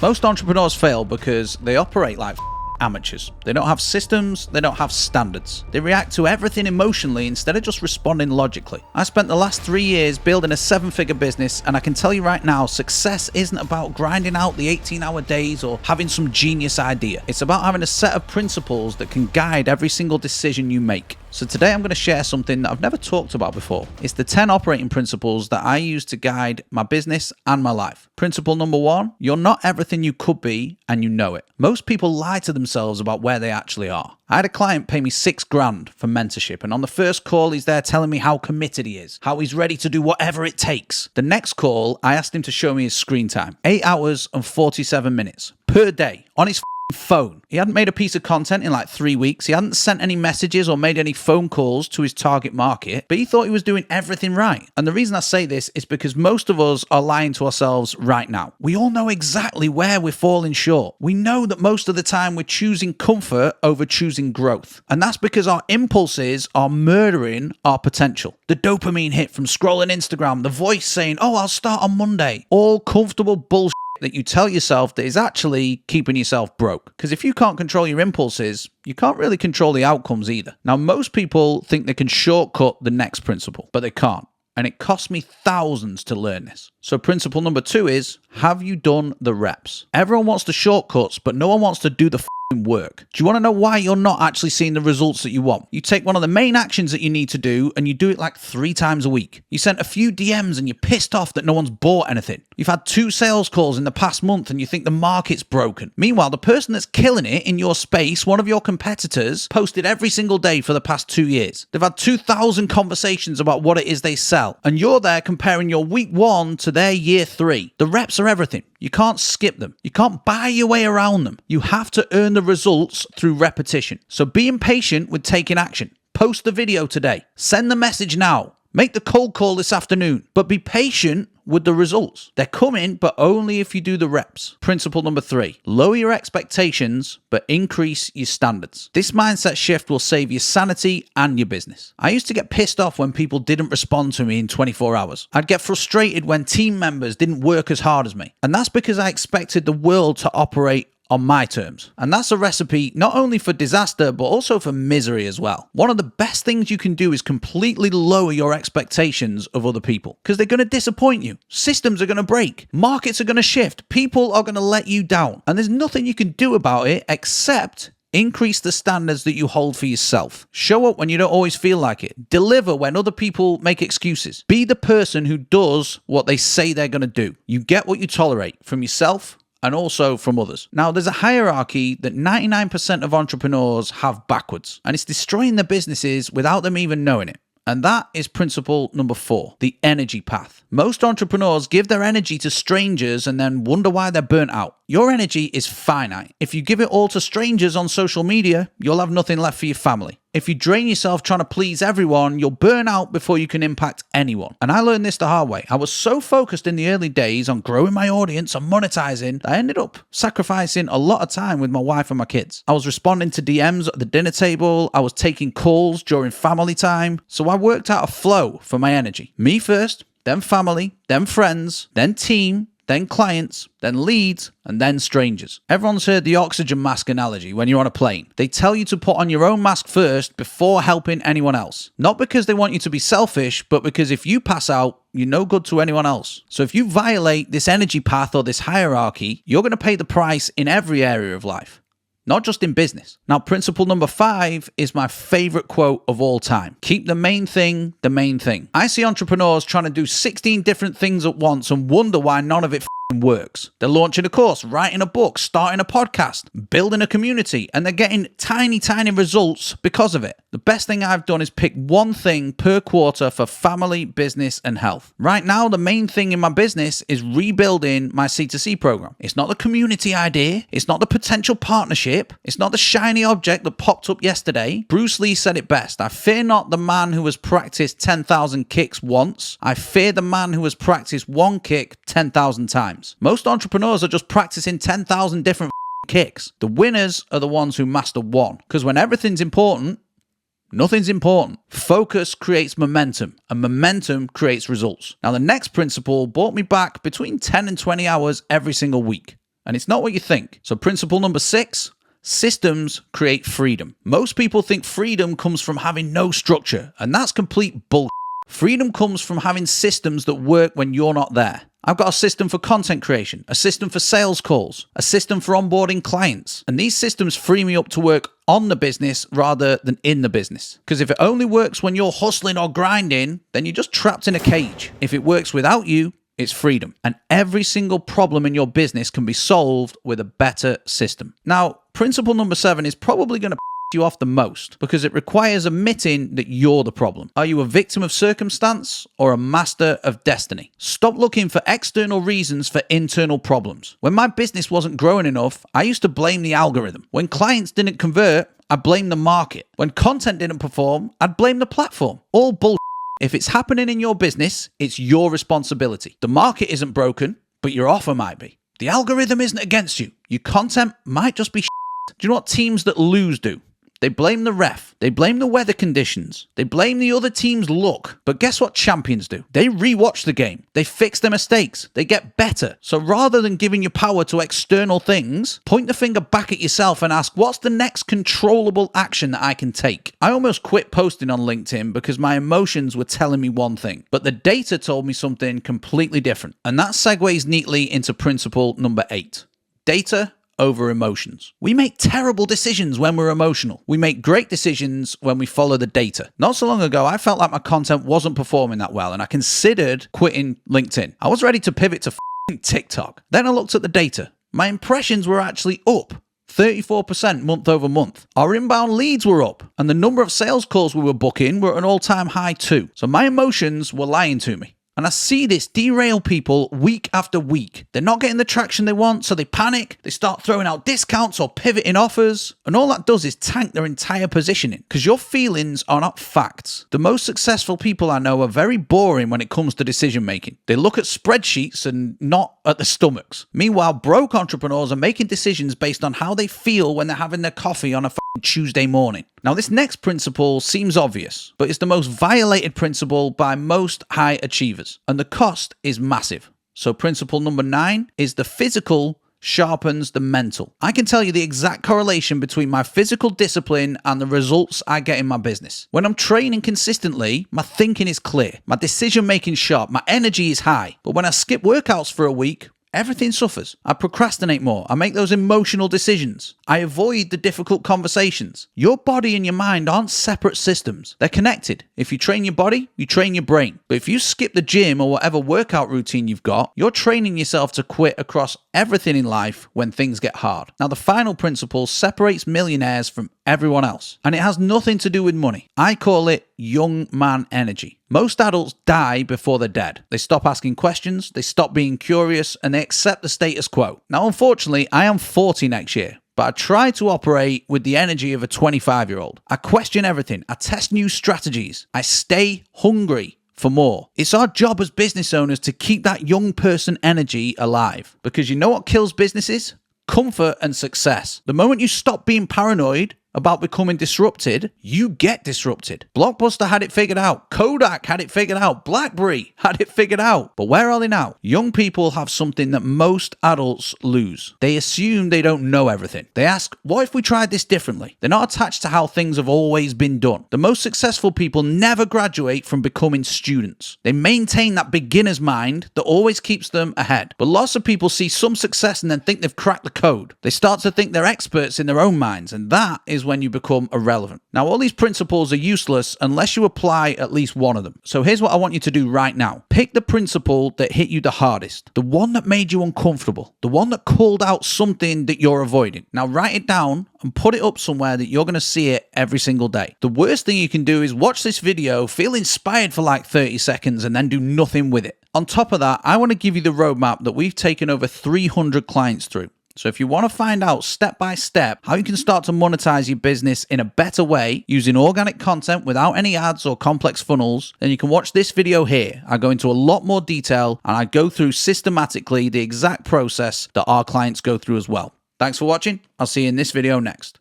Most entrepreneurs fail because they operate like amateurs. They don't have systems, they don't have standards. They react to everything emotionally instead of just responding logically. I spent the last 3 years building a 7-figure business, and I can tell you right now, success isn't about grinding out the 18-hour days or having some genius idea. It's about having a set of principles that can guide every single decision you make. So today I'm going to share something that I've never talked about before. It's the 10 operating principles that I use to guide my business and my life. Principle number 1, you're not everything you could be, and you know it. Most people lie to themselves about where they actually are. I had a client pay me $6,000 for mentorship, and on the first call he's there telling me how committed he is, how he's ready to do whatever it takes. The next call, I asked him to show me his screen time. 8 hours and 47 minutes per day on his phone. He hadn't made a piece of content in like 3 weeks. He hadn't sent any messages or made any phone calls to his target market, but he thought he was doing everything right. And the reason I say this is because most of us are lying to ourselves right now. We all know exactly where we're falling short. We know that most of the time we're choosing comfort over choosing growth. And that's because our impulses are murdering our potential. The dopamine hit from scrolling Instagram, the voice saying, "Oh, I'll start on Monday." All comfortable bullshit that you tell yourself that is actually keeping yourself broke. Because if you can't control your impulses, you can't really control the outcomes either. Now, most people think they can shortcut the next principle, but they can't. And it cost me thousands to learn this. So principle number 2 is, have you done the reps? Everyone wants the shortcuts, but no one wants to do the work. Do you want to know why you're not actually seeing the results that you want? You take one of the main actions that you need to do and you do it like 3 times a week. You sent a few DMs and you're pissed off that no one's bought anything. You've had 2 sales calls in the past month and you think the market's broken. Meanwhile, the person that's killing it in your space, one of your competitors, posted every single day for the past 2 years. They've had 2,000 conversations about what it is they sell. And you're there comparing your week 1 to their year 3. The reps are everything. You can't skip them. You can't buy your way around them. You have to earn the results through repetition. So be impatient with taking action. Post the video today. Send the message now. Make the cold call this afternoon. But be patient with the results. They're coming, but only if you do the reps. Principle number 3, lower your expectations, but increase your standards. This mindset shift will save your sanity and your business. I used to get pissed off when people didn't respond to me in 24 hours. I'd get frustrated when team members didn't work as hard as me. And that's because I expected the world to operate on my terms. And that's a recipe not only for disaster, but also for misery as well. One of the best things you can do is completely lower your expectations of other people, because they're going to disappoint you. Systems are going to break. Markets are going to shift. People are going to let you down. And there's nothing you can do about it except increase the standards that you hold for yourself. Show up when you don't always feel like it. Deliver when other people make excuses. Be the person who does what they say they're going to do. You get what you tolerate from yourself and also from others. Now, there's a hierarchy that 99% of entrepreneurs have backwards, and it's destroying their businesses without them even knowing it. And that is principle number 4, the energy path. Most entrepreneurs give their energy to strangers and then wonder why they're burnt out. Your energy is finite. If you give it all to strangers on social media, you'll have nothing left for your family. If you drain yourself trying to please everyone, you'll burn out before you can impact anyone. And I learned this the hard way. I was so focused in the early days on growing my audience and monetizing, I ended up sacrificing a lot of time with my wife and my kids. I was responding to DMs at the dinner table. I was taking calls during family time. So I worked out a flow for my energy. Me first, then family, then friends, then team, then clients, then leads, and then strangers. Everyone's heard the oxygen mask analogy when you're on a plane. They tell you to put on your own mask first before helping anyone else. Not because they want you to be selfish, but because if you pass out, you're no good to anyone else. So if you violate this energy path or this hierarchy, you're going to pay the price in every area of life. Not just in business. Now, principle number 5 is my favorite quote of all time. Keep the main thing the main thing. I see entrepreneurs trying to do 16 different things at once and wonder why none of it works. They're launching a course, writing a book, starting a podcast, building a community, and they're getting tiny results because of it. The best thing I've done is pick one thing per quarter for family, business, and health. Right now, the main thing in my business is rebuilding my C2C program. It's not the community idea. It's not the potential partnership. It's not the shiny object that popped up yesterday. Bruce Lee said it best. I fear not the man who has practiced 10,000 kicks once. I fear the man who has practiced one kick 10,000 times. Most entrepreneurs are just practicing 10,000 different kicks. The winners are the ones who master one. Because when everything's important, nothing's important. Focus creates momentum, and momentum creates results. Now, the next principle brought me back between 10 and 20 hours every single week. And it's not what you think. So principle number 6, systems create freedom. Most people think freedom comes from having no structure, and that's complete bullshit. Freedom comes from having systems that work when you're not there. I've got a system for content creation, a system for sales calls, a system for onboarding clients. And these systems free me up to work on the business rather than in the business. Because if it only works when you're hustling or grinding, then you're just trapped in a cage. If it works without you, it's freedom. And every single problem in your business can be solved with a better system. Now, principle number 7 is probably going to you off the most because it requires admitting that you're the problem. Are you a victim of circumstance or a master of destiny? Stop looking for external reasons for internal problems. When my business wasn't growing enough, I used to blame the algorithm. When clients didn't convert, I blamed the market. When content didn't perform, I'd blame the platform. All bullshit. If it's happening in your business, it's your responsibility. The market isn't broken, but your offer might be. The algorithm isn't against you. Your content might just be shit. Do you know what teams that lose do? They blame the ref. They blame the weather conditions. They blame the other team's luck. But guess what champions do? They rewatch the game. They fix their mistakes. They get better. So rather than giving your power to external things, point the finger back at yourself and ask, what's the next controllable action that I can take? I almost quit posting on LinkedIn because my emotions were telling me one thing, but the data told me something completely different. And that segues neatly into principle number 8. Data over emotions. We make terrible decisions when we're emotional. We make great decisions when we follow the data. Not so long ago, I felt like my content wasn't performing that well, and I considered quitting LinkedIn. I was ready to pivot to TikTok. Then I looked at the data. My impressions were actually up 34% month over month. Our inbound leads were up, and the number of sales calls we were booking were at an all-time high too. So my emotions were lying to me. And I see this derail people week after week. They're not getting the traction they want, so they panic. They start throwing out discounts or pivoting offers. And all that does is tank their entire positioning because your feelings are not facts. The most successful people I know are very boring when it comes to decision making. They look at spreadsheets and not at the stomachs. Meanwhile, broke entrepreneurs are making decisions based on how they feel when they're having their coffee on a Tuesday morning. Now, this next principle seems obvious, but it's the most violated principle by most high achievers, and the cost is massive. So principle number 9 is the physical sharpens the mental. I can tell you the exact correlation between my physical discipline and the results I get in my business. When I'm training consistently, my thinking is clear, my decision making sharp, my energy is high. But when I skip workouts for a week, everything suffers. I procrastinate more. I make those emotional decisions. I avoid the difficult conversations. Your body and your mind aren't separate systems. They're connected. If you train your body, you train your brain. But if you skip the gym or whatever workout routine you've got, you're training yourself to quit across everything in life when things get hard. Now, the final principle separates millionaires from everyone else, and it has nothing to do with money. I call it young man energy. Most adults die before they're dead. They stop asking questions, they stop being curious, and they accept the status quo. Now, unfortunately, I am 40 next year, but I try to operate with the energy of a 25-year-old. I question everything. I test new strategies. I stay hungry for more. It's our job as business owners to keep that young person energy alive, because you know what kills businesses? Comfort and success. The moment you stop being paranoid about becoming disrupted, you get disrupted. Blockbuster had it figured out. Kodak had it figured out. BlackBerry had it figured out. But where are they now? Young people have something that most adults lose. They assume they don't know everything. They ask, what if we tried this differently? They're not attached to how things have always been done. The most successful people never graduate from becoming students. They maintain that beginner's mind that always keeps them ahead. But lots of people see some success and then think they've cracked the code. They start to think they're experts in their own minds, and that is when you become irrelevant. Now, all these principles are useless unless you apply at least one of them. So here's what I want you to do right now. Pick the principle that hit you the hardest, the one that made you uncomfortable, the one that called out something that you're avoiding. Now write it down and put it up somewhere that you're going to see it every single day. The worst thing you can do is watch this video, feel inspired for like 30 seconds, and then do nothing with it. On top of that, I want to give you the roadmap that we've taken over 300 clients through. So if you want to find out step by step how you can start to monetize your business in a better way using organic content without any ads or complex funnels, then you can watch this video here. I go into a lot more detail and I go through systematically the exact process that our clients go through as well. Thanks for watching. I'll see you in this video next.